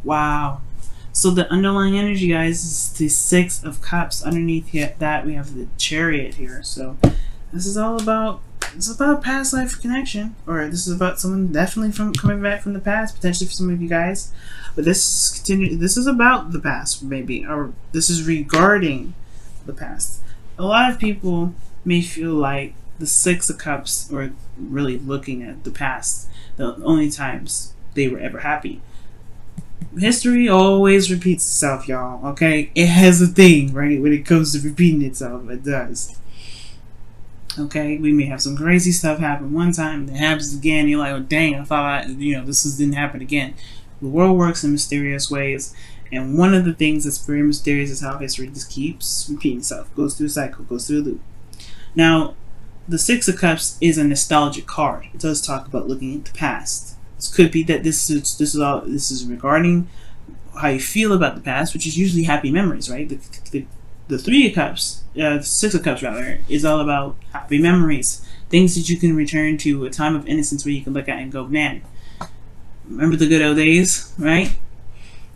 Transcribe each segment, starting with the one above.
Wow. So the underlying energy, guys, is the Six of Cups. Underneath that, we have the Chariot here. So this is all about, it's about past life connection, or this is about someone definitely from coming back from the past, potentially for some of you guys. But this is about the past, maybe, or this is regarding the past. A lot of people may feel like the Six of Cups are really looking at the past, the only times they were ever happy. History always repeats itself, y'all, okay? It has a thing, right? When it comes to repeating itself, it does. Okay, we may have some crazy stuff happen one time, then happens again. You're like, oh dang, I thought this didn't happen again. The world works in mysterious ways, and one of the things that's very mysterious is how history just keeps repeating itself, goes through a cycle, goes through a loop. Now, the Six of Cups is a nostalgic card. It does talk about looking at the past. This could be that this is regarding how you feel about the past, which is usually happy memories, right? The Three of Cups, the Six of Cups rather, is all about happy memories, things that you can return to, a time of innocence where you can look at and go, man, remember the good old days, right?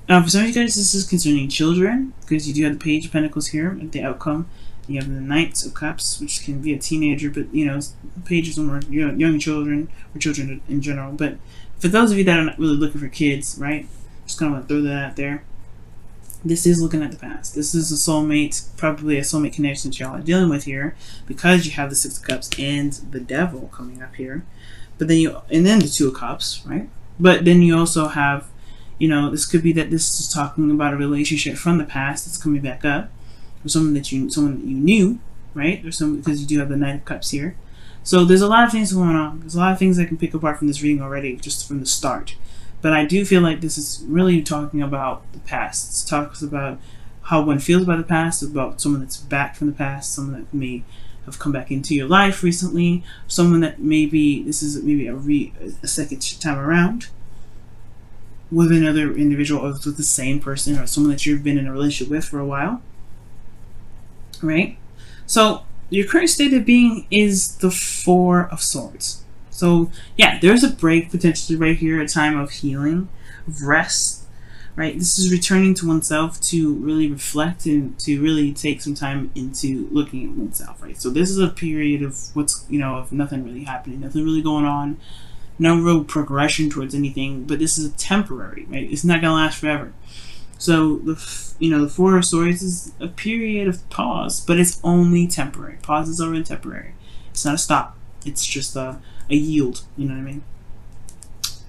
For some of you guys, this is concerning children, because you do have the Page of Pentacles here at the outcome. You have the Knights of Cups, which can be a teenager, but pages are more young children, or children in general. But for those of you that are not really looking for kids, right? Just kind of want to throw that out there. This is looking at the past. This is a soulmate, probably a soulmate connection that y'all are dealing with here, because you have the Six of Cups and the Devil coming up here. But then then the Two of Cups, right? But then you also have, this could be that this is talking about a relationship from the past that's coming back up, or someone that you knew, right? Or because you do have the Knight of Cups here. So there's a lot of things going on. There's a lot of things I can pick apart from this reading already, just from the start. But I do feel like this is really talking about the past. It talks about how one feels about the past, about someone that's back from the past, someone that may have come back into your life recently, someone that this is maybe a second time around with another individual, or with the same person, or someone that you've been in a relationship with for a while, right? So your current state of being is the Four of Swords. So yeah, there's a break potentially right here, a time of healing, of rest, right? This is returning to oneself to really reflect and to really take some time into looking at oneself, right? So this is a period of of nothing really happening, nothing really going on, no real progression towards anything, but this is a temporary, right? It's not gonna last forever. So the Four of Swords is a period of pause, but it's only temporary. Pauses are temporary. It's not a stop. It's just a yield. You know what I mean?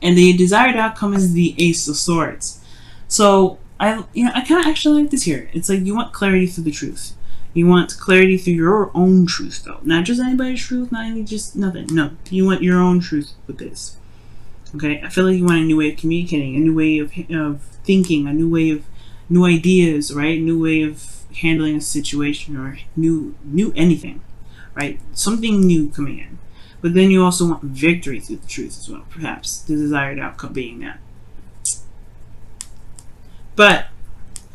And the desired outcome is the Ace of Swords. So I kind of actually like this here. It's like you want clarity through the truth. You want clarity through your own truth, though, not just anybody's truth, not any just nothing. No, you want your own truth with this. Okay, I feel like you want a new way of communicating, a new way of thinking, a new way of new ideas, right? New way of handling a situation, or new anything, right? Something new coming in. But then you also want victory through the truth as well, perhaps the desired outcome being that. But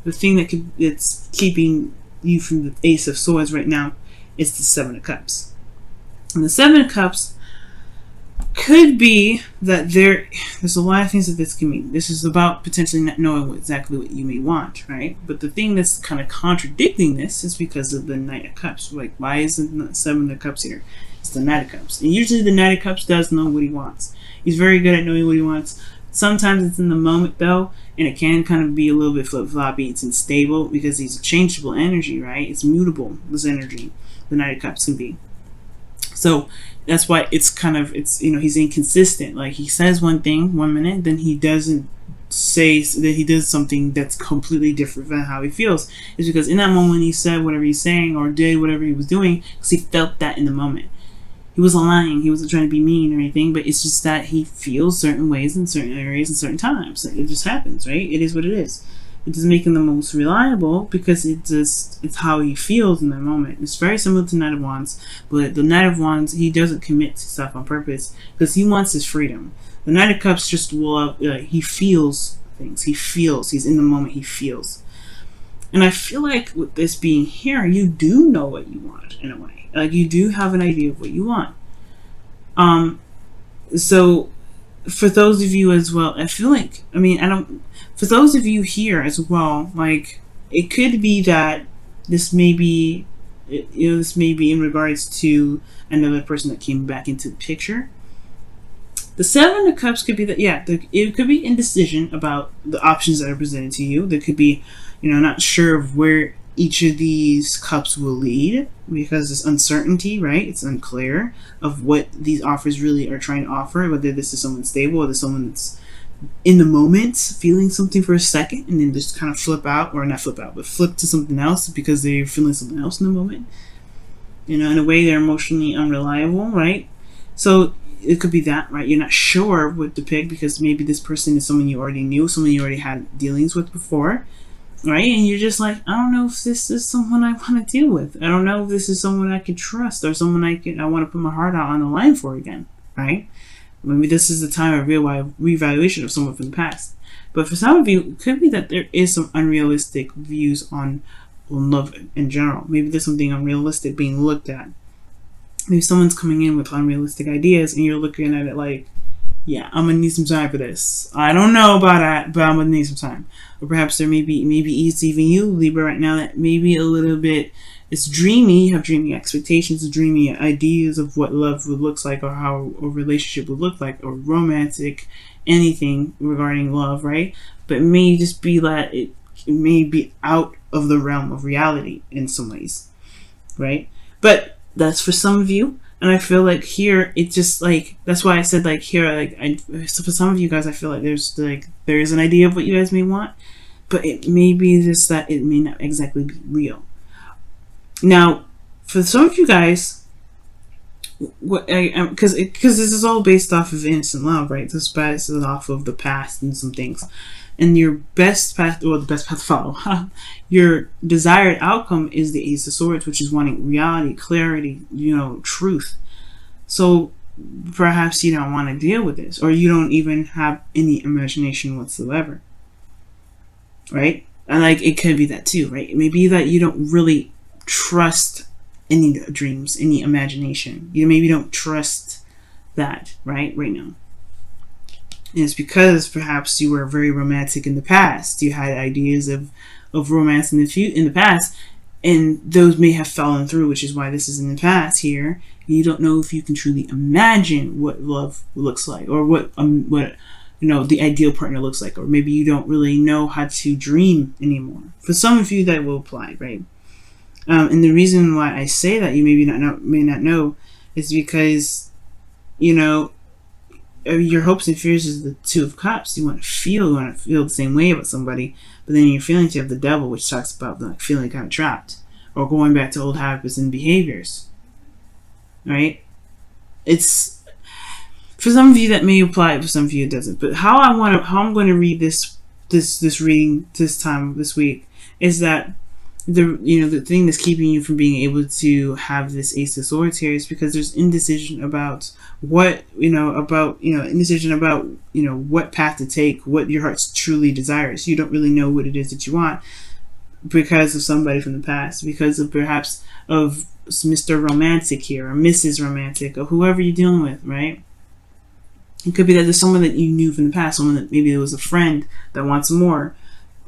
the thing that's keeping you from the Ace of Swords right now is the Seven of Cups. And the Seven of Cups could be that there's a lot of things that this can mean. This is about potentially not knowing exactly what you may want, right? But the thing that's kind of contradicting this is because of the Knight of Cups. Like, why isn't the Seven of Cups here? It's the Knight of Cups. And usually the Knight of Cups does know what he wants. He's very good at knowing what he wants. Sometimes it's in the moment, though, and it can kind of be a little bit flip-floppy. It's unstable because he's a changeable energy, right? It's mutable, this energy. The Knight of Cups can be. So that's why he's inconsistent. Like, he says one thing one minute, then he doesn't say that he does something that's completely different from how he feels. It's because in that moment he said whatever he's saying or did whatever he was doing because he felt that in the moment. He wasn't lying. He wasn't trying to be mean or anything, but it's just that he feels certain ways in certain areas and certain times. It just happens, right? It is what it is. It doesn't make him the most reliable because it's how he feels in that moment. It's very similar to Knight of Wands, but the Knight of Wands, he doesn't commit to stuff on purpose because he wants his freedom. The Knight of Cups just he feels things. He feels. He's in the moment. He feels. And I feel like with this being here, you do know what you want in a way. Like, you do have an idea of what you want. So for those of you as well, I feel like, I mean, I don't, for those of you here as well, like, it could be that this may be, this may be in regards to another person that came back into the picture. The Seven of Cups could be that, yeah, it could be indecision about the options that are presented to you. There could be, not sure of where each of these cups will lead because there's uncertainty, right? It's unclear of what these offers really are trying to offer, whether this is someone stable or this someone that's in the moment feeling something for a second and then just kind of flip out, or not flip out, but flip to something else because they're feeling something else in the moment. In a way, they're emotionally unreliable, right? So it could be that, right? You're not sure what to pick because maybe this person is someone you already knew, someone you already had dealings with before, right? And you're just like, I don't know if this is someone I want to deal with. I don't know if this is someone I can trust or someone I want to put my heart out on the line for again, right? Maybe this is the time of reevaluation of someone from the past. But for some of you, it could be that there is some unrealistic views on love in general. Maybe there's something unrealistic being looked at. Maybe someone's coming in with unrealistic ideas and you're looking at it like, yeah, I'm gonna need some time for this. I don't know about that, but I'm gonna need some time. Or perhaps there maybe it's even you, Libra, right now, that maybe a little bit, it's dreamy. You have dreamy expectations, dreamy ideas of what love would look like, or how a relationship would look like, or romantic, anything regarding love, right? But it may just be that it may be out of the realm of reality in some ways, right? But that's for some of you. And I feel like here, it's just like, that's why I said like here, like, so for some of you guys, I feel like there is an idea of what you guys may want, but it may be just that it may not exactly be real. Now, for some of you guys, because this is all based off of innocent love, right? This is off of the past and some things. And your best path, or the best path to follow, your desired outcome is the Ace of Swords, which is wanting reality, clarity, truth. So perhaps you don't want to deal with this, or you don't even have any imagination whatsoever, right? And like, it could be that too, right? It may be that you don't really trust any dreams, any imagination. You maybe don't trust that, right now. And it's because perhaps you were very romantic in the past. You had ideas of romance in the past, and those may have fallen through, which is why this is in the past here. You don't know if you can truly imagine what love looks like, or what the ideal partner looks like, or maybe you don't really know how to dream anymore. For some of you, that will apply, right? And the reason why I say that you may not know is because, your hopes and fears is the Two of Cups. You want to feel the same way about somebody, but then in your feelings you have the Devil, which talks about like feeling kind of trapped or going back to old habits and behaviors. Right? It's for some of you that may apply, for some of you it doesn't. But how I'm going to read this reading this week is that the thing that's keeping you from being able to have this Ace of Swords here is because there's indecision about indecision about what path to take, what your heart truly desires. You don't really know what it is that you want because of somebody from the past, because of perhaps of Mr. Romantic here, or Mrs. Romantic, or whoever you're dealing with, right? It could be that there's someone that you knew from the past, someone that maybe there was a friend that wants more,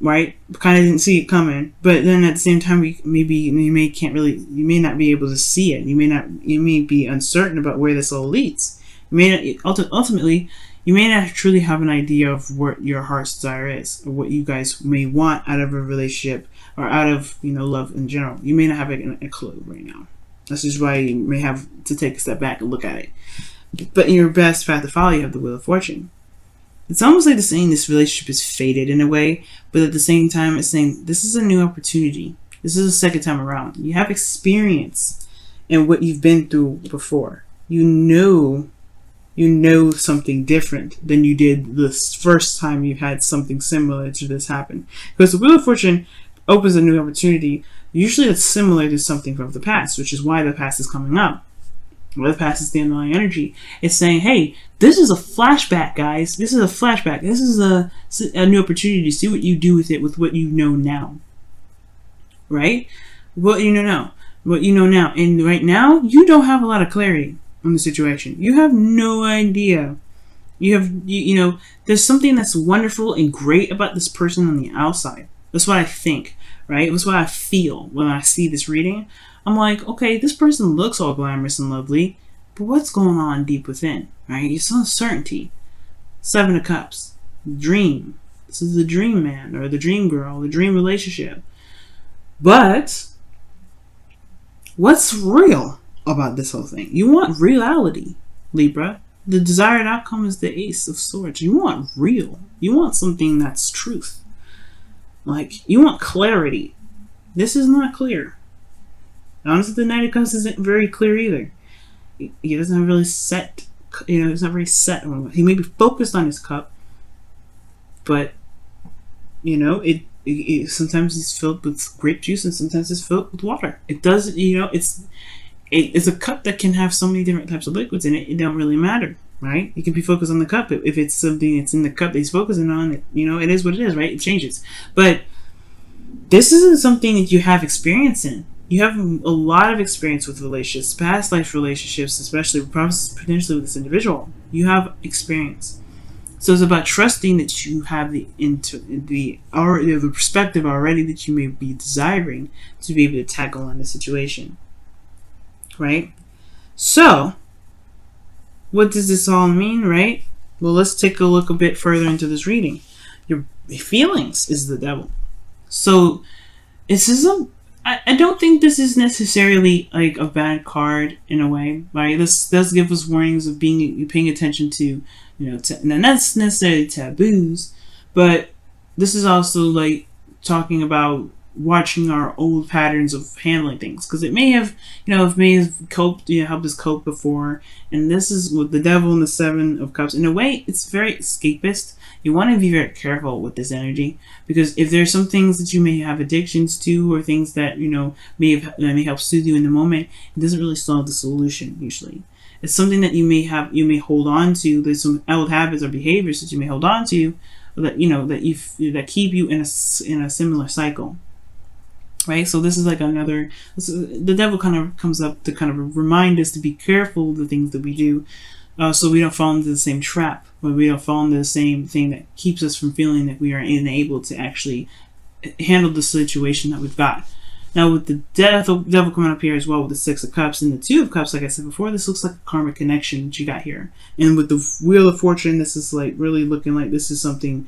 right? Kind of didn't see it coming, but then at the same time, you may not be able to see it. You may be uncertain about where this all leads. Ultimately, you may not truly have an idea of what your heart's desire is, or what you guys may want out of a relationship, or out of love in general. You may not have a clue right now. That's just why you may have to take a step back and look at it. But in your best path to follow, you have the Wheel of Fortune. It's almost like saying this relationship is fated in a way, but at the same time, it's saying this is a new opportunity. This is the second time around. You have experience in what you've been through before. You know something different than you did the first time you had something similar to this happen. Because the Wheel of Fortune opens a new opportunity. Usually it's similar to something from the past, which is why the past is coming up. Where the past is the underlying energy. It's saying, hey, this is a flashback, guys. This is a flashback. This is a new opportunity to see what you do with it, with what you know now. Right? What you know now. What you know now. And right now, you don't have a lot of clarity on the situation. You have no idea You know, there's something that's wonderful and great about this person on the outside. That's what I think, right? That's what I feel when I see this reading. I'm like, okay, this person looks all glamorous and lovely, but what's going on deep within, right? It's uncertainty. 7 of Cups. Dream. This is the dream man or the dream girl, the dream relationship. But what's real about this whole thing? You want reality, Libra. The desired outcome is the Ace of Swords. You want real. You want something that's truth. Like, you want clarity. This is not clear. Honestly, the Knight of Cups isn't very clear either. He doesn't really set, you know, he's not very set on. He may be focused on his cup, but, you know, it sometimes it's filled with grape juice and sometimes it's filled with water. It does, you know, it's a cup that can have so many different types of liquids in it. It don't really matter, right? You can be focused on the cup. If it's something that's in the cup that he's focusing on, it, you know, it is what it is, right? It changes. But this isn't something that you have experience in. You have a lot of experience with relationships, past life relationships, especially potentially with this individual. You have experience. So it's about trusting that you have the perspective already that you may be desiring to be able to tackle on the situation. Right? So, what does this all mean, right? Well, let's take a look a bit further into this reading. Your feelings is the devil. So, this is I don't think this is necessarily like a bad card in a way, right? This does give us warnings of paying attention to, you know, not necessarily taboos, but this is also like talking about watching our old patterns of handling things, because it may have, you know, coped, you know, helped us cope before. And this is with the devil and the 7 of Cups. In a way, it's very escapist. You want to be very careful with this energy, because if there's some things that you may have addictions to, or things that, you know, may help soothe you in the moment, it doesn't really solve the solution usually. It's something that you may hold on to. There's some old habits or behaviors that you may hold on to that, you know, that keep you in a similar cycle. Right, so this is like the devil kind of comes up to kind of remind us to be careful of the things that we do, so we don't fall into the same trap, or we don't fall into the same thing that keeps us from feeling that we are unable to actually handle the situation that we've got. Now, with the devil coming up here as well with the 6 of Cups and the 2 of Cups, like I said before, this looks like a karmic connection that you got here. And with the Wheel of Fortune, this is like really looking like this is something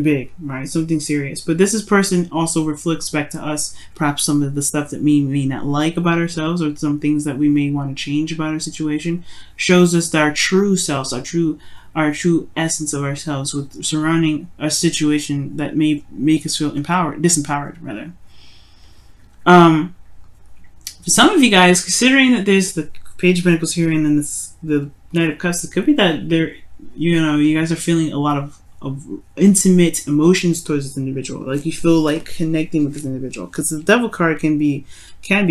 big, right? Something serious. But this person also reflects back to us perhaps some of the stuff that we may not like about ourselves, or some things that we may want to change about our situation. Shows us that our true selves, our true essence of ourselves, with surrounding a situation that may make us feel disempowered rather. For some of you guys, considering that there's the Page of Pentacles here and then the Knight of Cups, it could be that you guys are feeling a lot of intimate emotions towards this individual. Like you feel like connecting with this individual, because the devil card can be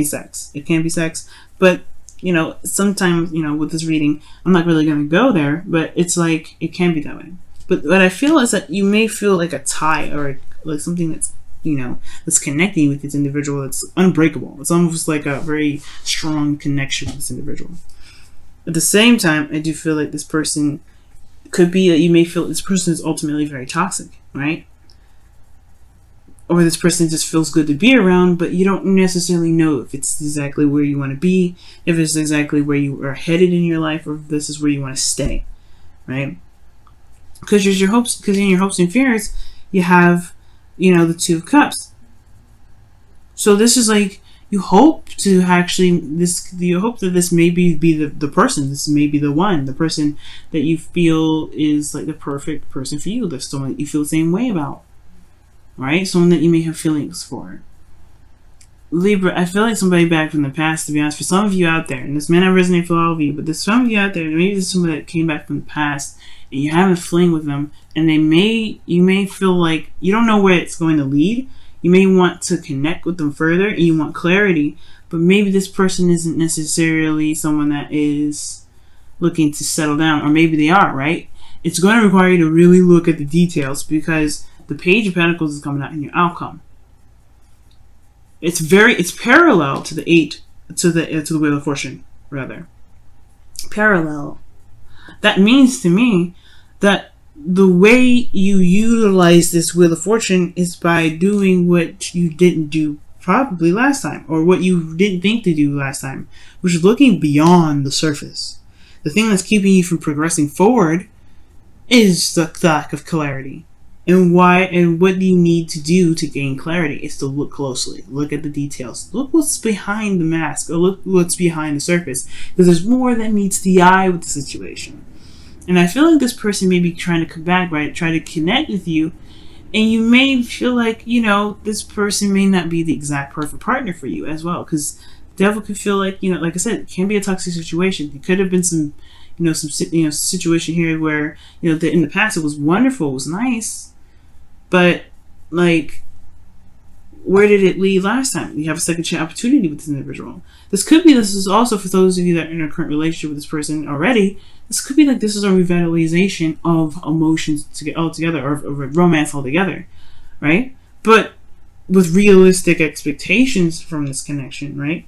sex. It can be sex, but you know, sometimes, you know, with this reading, I'm not really going to go there, but it's like it can be that way. But what I feel is that you may feel like a tie, or like something that's, you know, that's connecting with this individual that's unbreakable. It's almost like a very strong connection with this individual. At the same time, I do feel like this person could be that you may feel this person is ultimately very toxic, right? Or this person just feels good to be around, but you don't necessarily know if it's exactly where you want to be, if it's exactly where you are headed in your life, or if this is where you want to stay, right? Because in your hopes and fears, you have, you know, the 2 of Cups. So this is like, you hope to actually, you hope that this may be the person, this may be the person that you feel is like the perfect person for you. There's someone that you feel the same way about, right? Someone that you may have feelings for. Libra, I feel like somebody back from the past, to be honest. For some of you out there, and this may not resonate for all of you, but there's some of you out there, maybe there's somebody that came back from the past, and you have a fling with them, and you may feel like you don't know where it's going to lead. You may want to connect with them further, and you want clarity, but maybe this person isn't necessarily someone that is looking to settle down, or maybe they are, right? It's going to require you to really look at the details, because the Page of Pentacles is coming out in your outcome. It's parallel to the 8, to the Wheel of Fortune, rather. Parallel. that means to me that the way you utilize this Wheel of Fortune is by doing what you didn't do probably last time, or what you didn't think to do last time, which is looking beyond the surface. The thing that's keeping you from progressing forward is the lack of clarity. And what you need to do to gain clarity is to look closely, look at the details, look what's behind the mask, or look what's behind the surface, because there's more that meets the eye with the situation. And I feel like this person may be trying to come back, right? Try to connect with you, and you may feel like, you know, this person may not be the exact perfect partner for you as well, because devil could feel like, you know, like I said, it can be a toxic situation. It could have been some situation here where, you know, in the past it was wonderful, it was nice, but like, where did it lead last time? You have a second chance opportunity with this individual. This is also for those of you that are in a current relationship with this person already. This could be like this is a revitalization of emotions to get all together, or romance altogether, right? But with realistic expectations from this connection, right?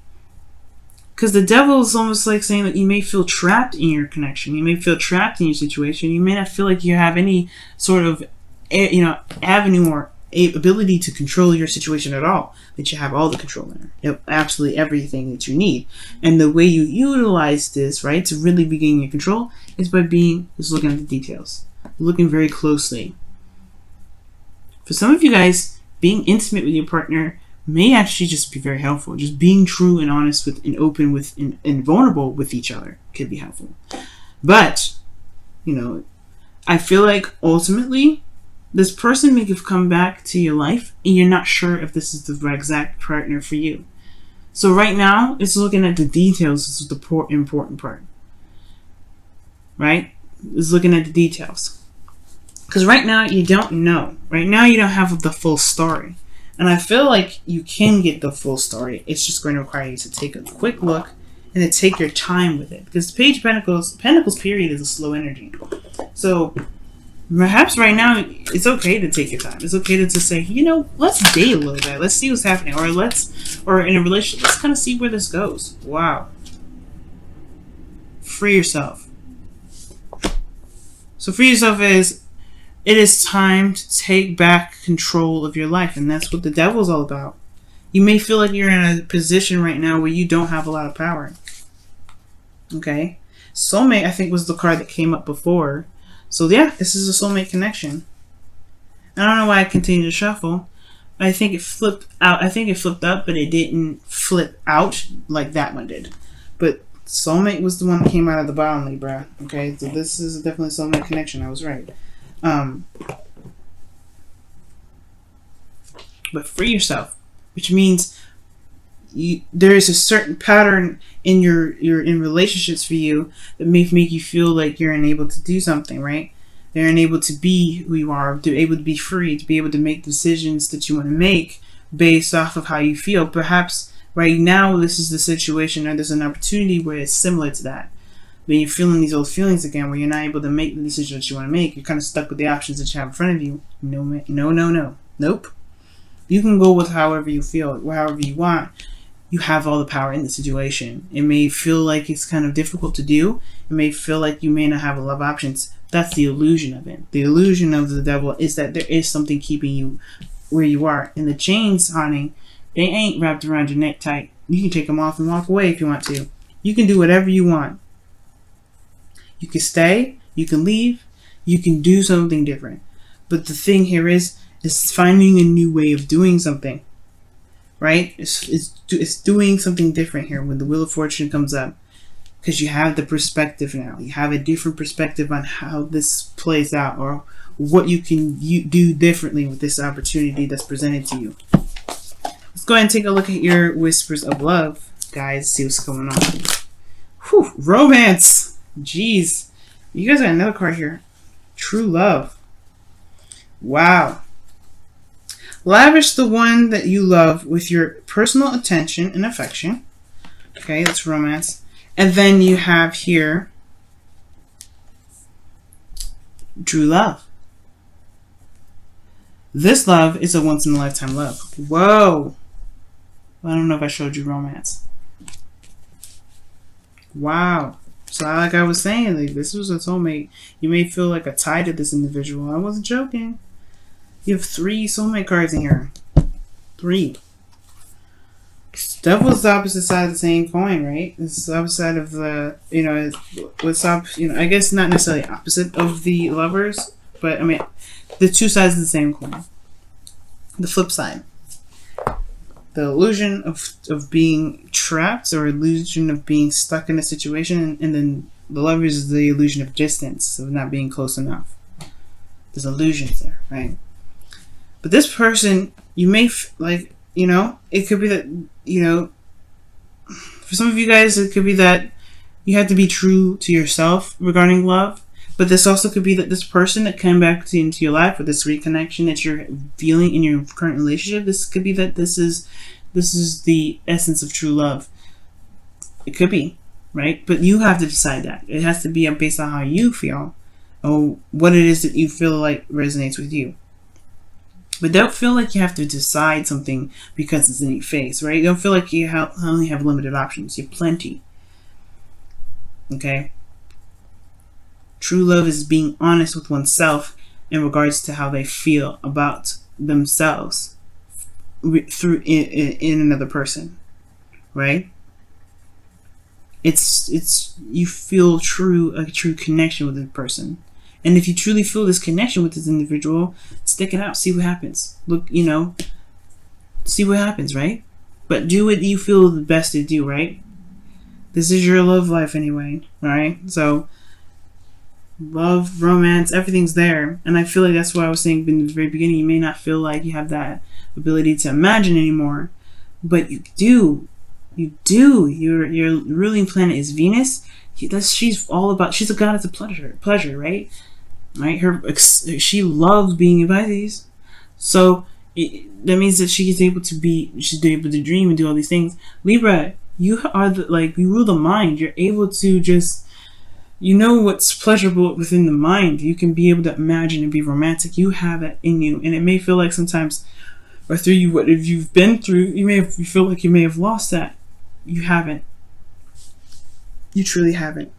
Because the devil is almost like saying that you may feel trapped in your connection. You may feel trapped in your situation. You may not feel like you have any sort of, you know, avenue or ability to control your situation at all. That you have all the control there. You have absolutely everything that you need. And the way you utilize this, right, to really begin your control is by just looking at the details. Looking very closely. For some of you guys, being intimate with your partner may actually just be very helpful. Just being true and honest with and open with and vulnerable with each other could be helpful. But, you know, I feel like ultimately this person may have come back to your life and you're not sure if this is the exact partner for you. So right now, it's looking at the details. This is the important part. Right? It's looking at the details. Because right now, you don't know. Right now, you don't have the full story. And I feel like you can get the full story. It's just going to require you to take a quick look and to take your time with it. Because the Page of Pentacles period is a slow energy. So perhaps right now, it's okay to take your time. It's okay to just say, you know, let's date a little bit. Let's see what's happening. Or in a relationship, let's kind of see where this goes. Wow. Free yourself. So free yourself is, it is time to take back control of your life. And that's what the devil's all about. You may feel like you're in a position right now where you don't have a lot of power. Okay? Soulmate, I think, was the card that came up before. So yeah, this is a soulmate connection. I don't know why I continue to shuffle. I think it flipped out. I think it flipped up, but it didn't flip out like that one did. But soulmate was the one that came out of the bottom, Libra. Okay, so this is definitely a soulmate connection. I was right. But free yourself, which means there is a certain pattern in in relationships for you that may make you feel like you're unable to do something, right? They're unable to be who you are, to be able to be free, to be able to make decisions that you want to make based off of how you feel. Perhaps right now this is the situation, or there's an opportunity where it's similar to that. When you're feeling these old feelings again, where you're not able to make the decision that you want to make, you're kind of stuck with the options that you have in front of you. Nope. You can go with however you feel, however you want. You have all the power in the situation. It may feel like it's kind of difficult to do. It may feel like you may not have a lot of options. That's the illusion of it. The illusion of the devil is that there is something keeping you where you are. And the chains, honey, they ain't wrapped around your neck tight. You can take them off and walk away if you want to. You can do whatever you want. You can stay. You can leave. You can do something different. But the thing here is finding a new way of doing something. Right? It's doing something different here when the Wheel of Fortune comes up. Because you have the perspective now. You have a different perspective on how this plays out, or what you can do differently with this opportunity that's presented to you. Let's go ahead and take a look at your Whispers of Love, guys. See what's going on. Whew, romance. Jeez. You guys got another card here. True love. Wow. Lavish the one that you love with your personal attention and affection. Okay, that's romance. And then you have here true love. This love is a once-in-a-lifetime love. Whoa. I don't know if I showed you romance. Wow. So like I was saying, like this was a soulmate. You may feel like a tie to this individual. I wasn't joking. You have 3 soulmate cards in here. 3. Devil's the opposite side of the same coin, right? It's the opposite side of the, what's up, I guess not necessarily opposite of the lovers, but I mean, the 2 sides of the same coin. The flip side. The illusion of being trapped, or illusion of being stuck in a situation, and then the lovers is the illusion of distance, of not being close enough. There's illusions there, right? But this person, you may it could be that, for some of you guys, it could be that you have to be true to yourself regarding love. But this also could be that this person that came back into your life, or this reconnection that you're feeling in your current relationship, this could be that this is the essence of true love. It could be, right? But you have to decide that. It has to be based on how you feel, or what it is that you feel like resonates with you. But don't feel like you have to decide something because it's in your face, right? Don't feel like you only have limited options. You have plenty. Okay? True love is being honest with oneself in regards to how they feel about themselves through in another person, right? It's you feel a true connection with the person. And if you truly feel this connection with this individual, stick it out, see what happens. Look, see what happens, right? But do what you feel the best to do, right? This is your love life anyway, right? So, love, romance, everything's there. And I feel like that's why I was saying in the very beginning, you may not feel like you have that ability to imagine anymore. But you do. You do. Your ruling planet is Venus. She's a goddess of pleasure, right? Right? She loves being in Pisces, so that means that she's able to dream and do all these things. Libra, you rule the mind. You're able to just, what's pleasurable within the mind. You can be able to imagine and be romantic. You have that in you, and it may feel like sometimes, or through you, what if you've been through, you feel like you may have lost that. You haven't. You truly haven't.